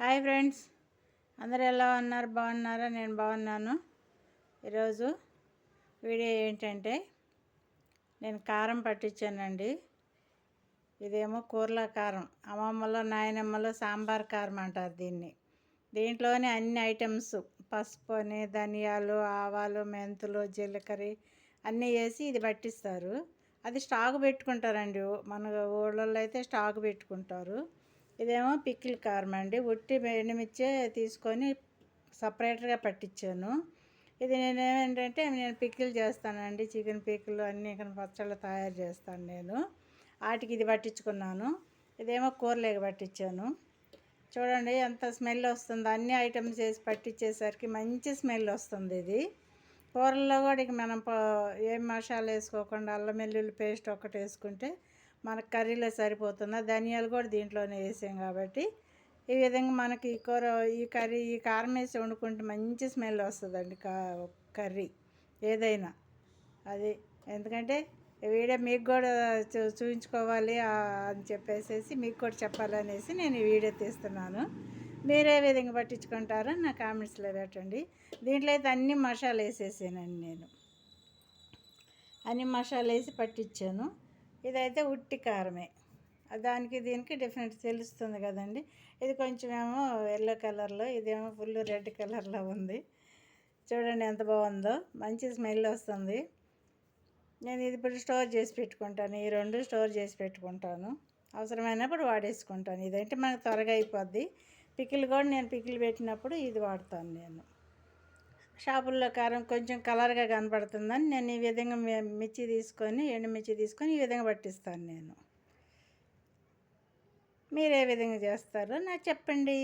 Hi friends, అందరూ ఎలా ఉన్నారు? బాగున్నారా? నేను బాగున్నాను. ఈరోజు వీడియో ఏంటంటే నేను కారం పట్టించానండి. ఇదేమో కూరల కారం, అమ్మమ్మలో నాయనమ్మలో సాంబార్ కారం అంటారు దీన్ని. దీంట్లోనే అన్ని ఐటమ్స్, పసుపు అని, ధనియాలు, ఆవాలు, మెంతులు, జీలకర్ర అన్నీ వేసి ఇది పట్టిస్తారు. అది స్టాక్ పెట్టుకుంటారండి. మన ఊళ్ళల్లో అయితే స్టాక్ పెట్టుకుంటారు. ఇదేమో పికిల్ కారం అండి. ఉట్టి ఎండుమిర్చే తీసుకొని సపరేట్గా పట్టించాను. ఇది నేను పికిల్ చేస్తానండి. చికెన్ పికిల్ అన్నీ ఇక్కడ పచ్చళ్ళు తయారు చేస్తాను నేను. వాటికి ఇది పట్టించుకున్నాను. ఇదేమో కూరలేక పట్టించాను. చూడండి ఎంత స్మెల్ వస్తుందో. అన్ని ఐటమ్స్ వేసి పట్టించేసరికి మంచి స్మెల్ వస్తుంది. ఇది కూరల్లో కూడా ఇక మనం ఏం మసాలా వేసుకోకుండా అల్లం వెల్లుల్లి పేస్ట్ ఒకటి వేసుకుంటే మనకు కర్రీలో సరిపోతుంది. ధనియాలు కూడా దీంట్లోనే వేసాం కాబట్టి ఈ విధంగా మనకి ఈ కారం వేసి వండుకుంటే మంచి స్మెల్ వస్తుందండి. కర్రీ ఏదైనా అది. ఎందుకంటే వీడియో మీకు కూడా చూపించుకోవాలి అని చెప్పేసి మీకు కూడా చెప్పాలనేసి నేను ఈ వీడియో తీస్తున్నాను. మీరే విధంగా పట్టించుకుంటారో నా కామెంట్స్లో పెట్టండి. దీంట్లో అయితే అన్ని మసాలా వేసేసానండి. నేను అన్ని మసాలా వేసి పట్టించాను. ఇదైతే ఉట్టి కారమే. దానికి దీనికి డిఫరెంట్ తెలుస్తుంది కదండి. ఇది కొంచెం ఏమో ఎల్లో కలర్లో, ఇదేమో ఫుల్ రెడ్ కలర్లో ఉంది. చూడండి ఎంత బాగుందో. మంచి స్మెల్ వస్తుంది. నేను ఇది ఇప్పుడు స్టోర్ చేసి పెట్టుకుంటాను. ఈ రెండు స్టోర్ చేసి పెట్టుకుంటాను. అవసరమైనప్పుడు వాడేసుకుంటాను. ఇదంటే మనకు త్వరగా అయిపోద్ది. పికిల్ కూడా నేను పికిల్ పెట్టినప్పుడు ఇది వాడతాను. నేను షాపుల్లో కారం కొంచెం కలర్గా కనపడుతుందని నేను ఈ విధంగా ఎండుమిర్చి తీసుకొని ఈ విధంగా పట్టిస్తాను. నేను మీరే విధంగా చేస్తారో నాకు చెప్పండి.